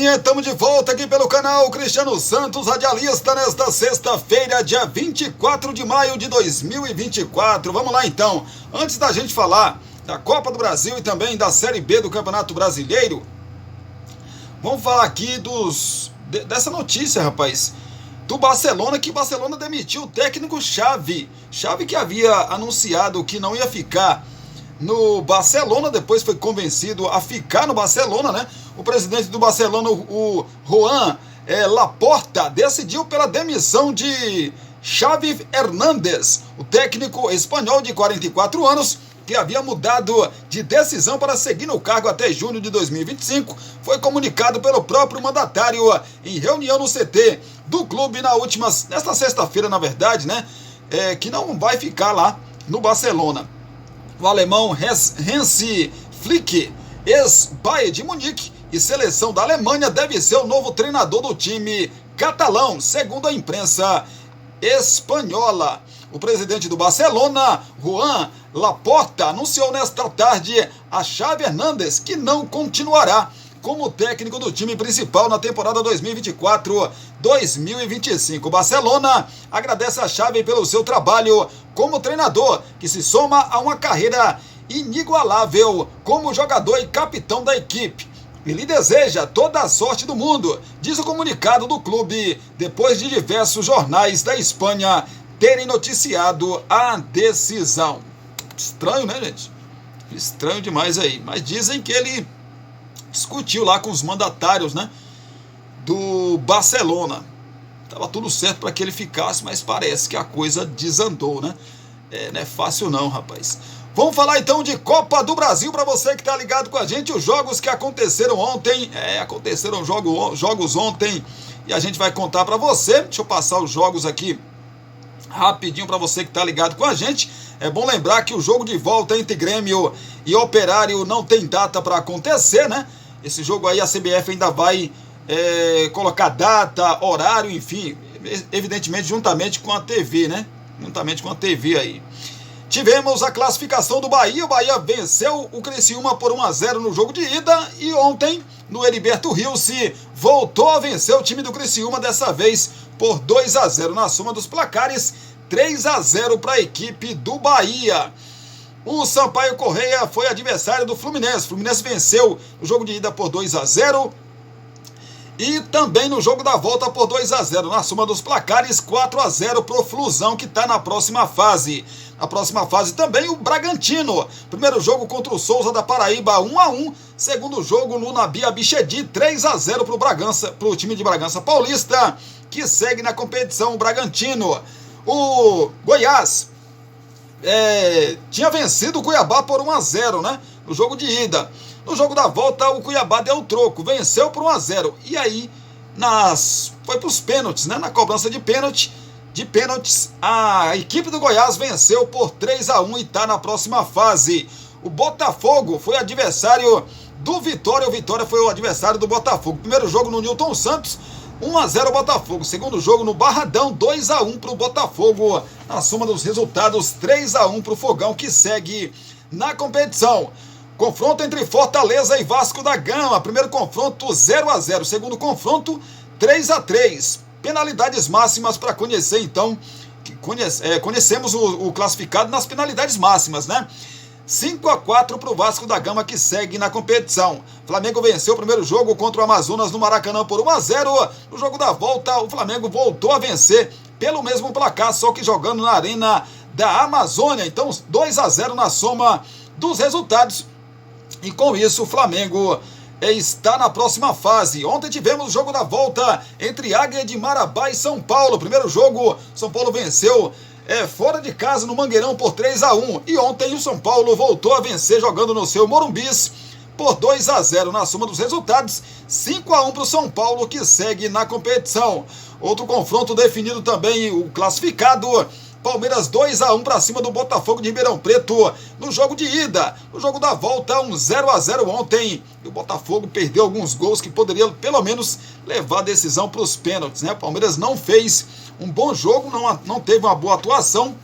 galerinha, estamos de volta aqui pelo canal Cristiano Santos, radialista, nesta sexta-feira, dia 24 de maio de 2024. Vamos lá então, antes da gente falar da Copa do Brasil e também da Série B do Campeonato Brasileiro, vamos falar aqui dessa notícia, rapaz, do Barcelona, que o Barcelona demitiu o técnico Xavi, que havia anunciado que não ia ficar no Barcelona, depois foi convencido a ficar no Barcelona, né? O presidente do Barcelona, o Joan Laporta, decidiu pela demissão de Xavi Hernández, o técnico espanhol de 44 anos, que havia mudado de decisão para seguir no cargo até junho de 2025, foi comunicado pelo próprio mandatário em reunião no CT do clube nesta sexta-feira, na verdade, né? Que não vai ficar lá no Barcelona. O alemão Hansi Flick, ex-Bayern de Munique e seleção da Alemanha, deve ser o novo treinador do time catalão, segundo a imprensa espanhola. O presidente do Barcelona, Joan Laporta, anunciou nesta tarde a Xavi Hernández, que não continuará como técnico do time principal na temporada 2024-2025. O Barcelona agradece a Xavi pelo seu trabalho como treinador, que se soma a uma carreira inigualável como jogador e capitão da equipe. E lhe deseja toda a sorte do mundo, diz o comunicado do clube, depois de diversos jornais da Espanha terem noticiado a decisão. Estranho, né, gente? Estranho demais aí. Mas dizem que ele discutiu lá com os mandatários, né, do Barcelona. Tava tudo certo para que ele ficasse, mas parece que a coisa desandou, né? Não é fácil não, rapaz. Vamos falar então de Copa do Brasil para você que tá ligado com a gente. Os jogos que aconteceram ontem, aconteceram jogos ontem e a gente vai contar para você. Deixa eu passar os jogos aqui rapidinho para você que tá ligado com a gente. É bom lembrar que o jogo de volta entre Grêmio e Operário não tem data para acontecer, né? Esse jogo aí a CBF ainda vai colocar data, horário, enfim, evidentemente juntamente com a TV, né? Juntamente com a TV aí. Tivemos a classificação do Bahia. O Bahia venceu o Criciúma por 1-0 no jogo de ida e ontem, no Heriberto Rilse, voltou a vencer o time do Criciúma, dessa vez por 2-0. Na soma dos placares, 3-0 para a equipe do Bahia. O Sampaio Corrêa foi adversário do Fluminense. O Fluminense venceu o jogo de ida por 2-0 e também no jogo da volta por 2-0. Na soma dos placares, 4-0 para o Flusão, que está na próxima fase. Na próxima fase também o Bragantino. Primeiro jogo contra o Souza da Paraíba, 1-1. Segundo jogo no Nabi Abichedi, 3-0 para o time de Bragança Paulista, que segue na competição. O Bragantino. O Goiás tinha vencido o Cuiabá por 1-0, né? No jogo de ida. No jogo da volta, o Cuiabá deu o troco, venceu por 1-0. E aí, foi para os pênaltis, né? Na cobrança de pênaltis, a equipe do Goiás venceu por 3-1 e está na próxima fase. O Botafogo foi adversário do Vitória. O Vitória foi o adversário do Botafogo. Primeiro jogo no Newton Santos, 1-0 Botafogo. Segundo jogo no Barradão, 2-1 para o Botafogo. Na soma dos resultados, 3-1 para o Fogão, que segue na competição. Confronto entre Fortaleza e Vasco da Gama. Primeiro confronto 0-0. Segundo confronto 3-3. Penalidades máximas para conhecer, então. Conhecemos o classificado nas penalidades máximas, né? 5-4 para o Vasco da Gama, que segue na competição. Flamengo venceu o primeiro jogo contra o Amazonas no Maracanã por 1-0. No jogo da volta, o Flamengo voltou a vencer pelo mesmo placar, só que jogando na Arena da Amazônia. Então, 2-0 na soma dos resultados. E com isso, o Flamengo está na próxima fase. Ontem tivemos o jogo da volta entre Águia de Marabá e São Paulo. Primeiro jogo, São Paulo venceu fora de casa no Mangueirão por 3-1. E ontem o São Paulo voltou a vencer jogando no seu Morumbis por 2-0. Na soma dos resultados, 5-1 para o São Paulo, que segue na competição. Outro confronto definido também, o classificado. Palmeiras 2-1 para cima do Botafogo de Ribeirão Preto no jogo de ida. No jogo da volta, 0-0 ontem. E o Botafogo perdeu alguns gols que poderiam pelo menos levar a decisão para os pênaltis, né? O Palmeiras não fez um bom jogo, não teve uma boa atuação,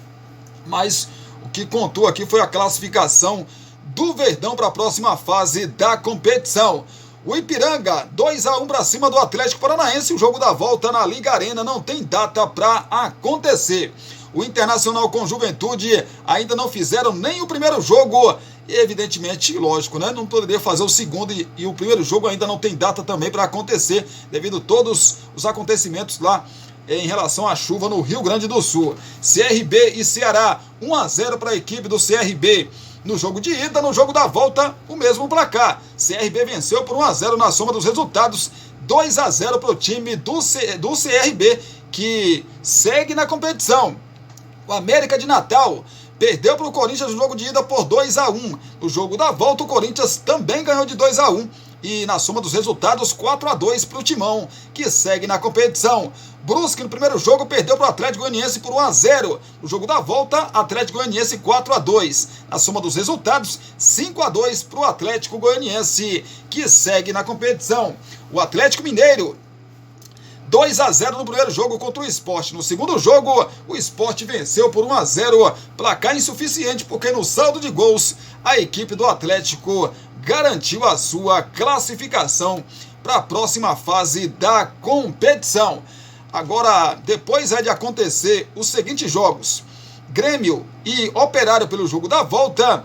mas o que contou aqui foi a classificação do Verdão para a próxima fase da competição. O Ipiranga, 2-1 para cima do Atlético Paranaense. O jogo da volta na Liga Arena não tem data para acontecer. O Internacional com Juventude ainda não fizeram nem o primeiro jogo. E evidentemente, lógico, né? Não poderia fazer o segundo e o primeiro jogo ainda não tem data também para acontecer, devido a todos os acontecimentos lá em relação à chuva no Rio Grande do Sul. CRB e Ceará, 1-0 para a equipe do CRB. No jogo de ida, no jogo da volta, o mesmo placar. CRB venceu por 1-0 na soma dos resultados, 2-0 para o time do CRB, que segue na competição. O América de Natal perdeu para o Corinthians no jogo de ida por 2-1. No jogo da volta, o Corinthians também ganhou de 2-1. E na soma dos resultados, 4-2 para o Timão, que segue na competição. Brusque, no primeiro jogo, perdeu para o Atlético Goianiense por 1-0. No jogo da volta, Atlético Goianiense 4-2. Na soma dos resultados, 5-2 para o Atlético Goianiense, que segue na competição. O Atlético Mineiro, 2-0 no primeiro jogo contra o Sport. No segundo jogo, o Sport venceu por 1-0, placar insuficiente, porque no saldo de gols, a equipe do Atlético garantiu a sua classificação para a próxima fase da competição. Agora, depois de acontecer os seguintes jogos: Grêmio e Operário pelo jogo da volta,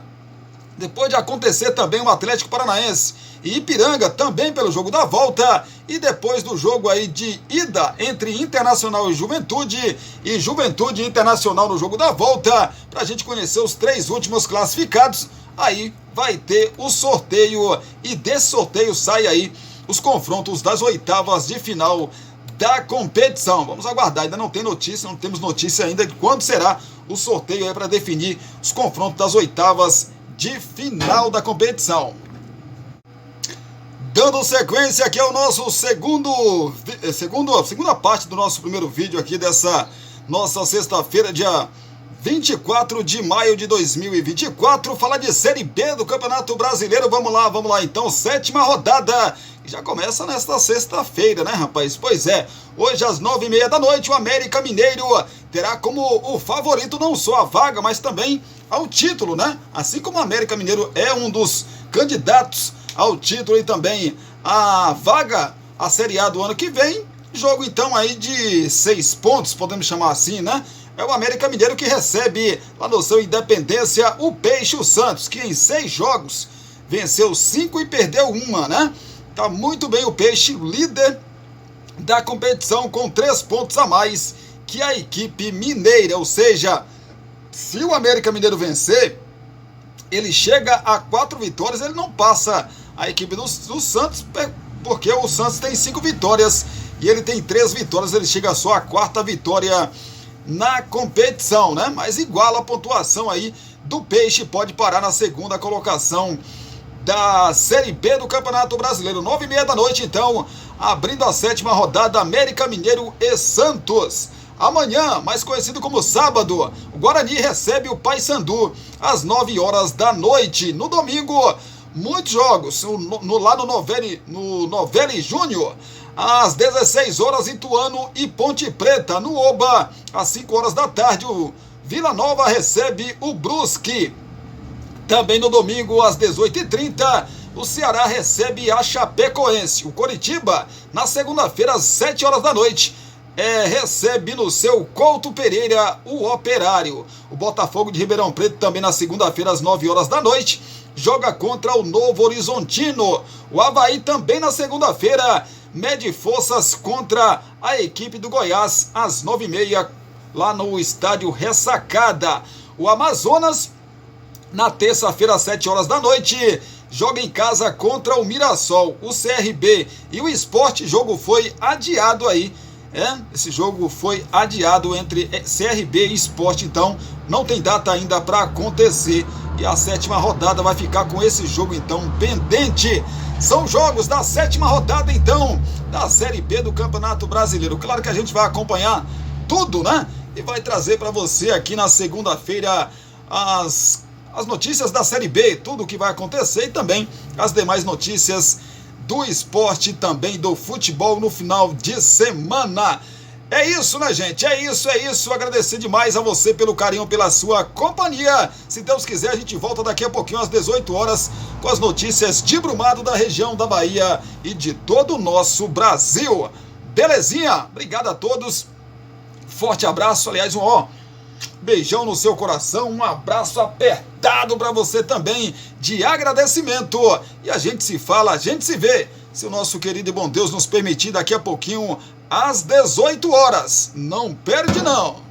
depois de acontecer também o Atlético Paranaense e Ipiranga também pelo jogo da volta, e depois do jogo aí de ida entre Internacional e Juventude e Internacional no jogo da volta, para a gente conhecer os 3 últimos classificados, aí vai ter o sorteio, e desse sorteio sai aí os confrontos das oitavas de final da competição. Vamos aguardar, ainda não tem notícia, não temos notícia ainda de quando será o sorteio aí para definir os confrontos das oitavas de final da competição. Dando sequência aqui ao nosso segunda parte do nosso primeiro vídeo aqui dessa nossa sexta-feira, dia 24 de maio de 2024, falar de Série B do Campeonato Brasileiro. Vamos lá então, 7ª rodada, que já começa nesta sexta-feira, né, rapaz? Pois é, hoje às 9h30 da noite, o América Mineiro terá como o favorito não só a vaga, mas também ao título, né? Assim como o América Mineiro é um dos candidatos ao título e também a vaga a Série A do ano que vem, jogo então aí de 6 pontos, podemos chamar assim, né? É o América Mineiro que recebe lá no seu Independência o Peixe, o Santos, que em 6 jogos venceu 5 e perdeu 1, né? Tá muito bem o Peixe, líder da competição, com 3 pontos a mais que a equipe mineira. Ou seja, se o América Mineiro vencer, ele chega a 4 vitórias, ele não passa a equipe do Santos, porque o Santos tem 5 vitórias e ele tem 3 vitórias, ele chega só a 4ª vitória na competição, né? Mas iguala a pontuação aí do Peixe, pode parar na 2ª colocação da Série B do Campeonato Brasileiro. 9h30 da noite, então, abrindo a 7ª rodada, América Mineiro e Santos. Amanhã, mais conhecido como sábado, o Guarani recebe o Paysandu às 9 horas da noite. No domingo, muitos jogos, lá no Novelli Júnior, às 16 horas, Ituano e Ponte Preta. No Oba, às 5 horas da tarde, o Vila Nova recebe o Brusque. Também no domingo, às 18h30, o Ceará recebe a Chapecoense. O Coritiba, na segunda-feira, às 7 horas da noite, recebe no seu Couto Pereira o Operário. O Botafogo de Ribeirão Preto, também na segunda-feira, às 9 horas da noite, joga contra o Novo Horizontino. O Avaí, também na segunda-feira, mede forças contra a equipe do Goiás, às 9h30, lá no estádio Ressacada. O Amazonas, na terça-feira, às 7 horas da noite, joga em casa contra o Mirassol. O CRB e o Sport, jogo foi adiado aí. Esse jogo foi adiado entre CRB e Sport, então não tem data ainda para acontecer. E a 7ª rodada vai ficar com esse jogo então pendente. São jogos da 7ª rodada então da Série B do Campeonato Brasileiro. Claro que a gente vai acompanhar tudo, né? E vai trazer para você aqui na segunda-feira as notícias da Série B, tudo o que vai acontecer, e também as demais notícias do esporte, também do futebol no final de semana. É isso, né, gente? É isso. Agradecer demais a você pelo carinho, pela sua companhia. Se Deus quiser, a gente volta daqui a pouquinho às 18 horas com as notícias de Brumado, da região da Bahia e de todo o nosso Brasil. Belezinha? Obrigado a todos. Forte abraço, aliás, beijão no seu coração, um abraço apertado para você também, de agradecimento. E a gente se fala, a gente se vê, se o nosso querido e bom Deus nos permitir, daqui a pouquinho, às 18 horas. Não perde não!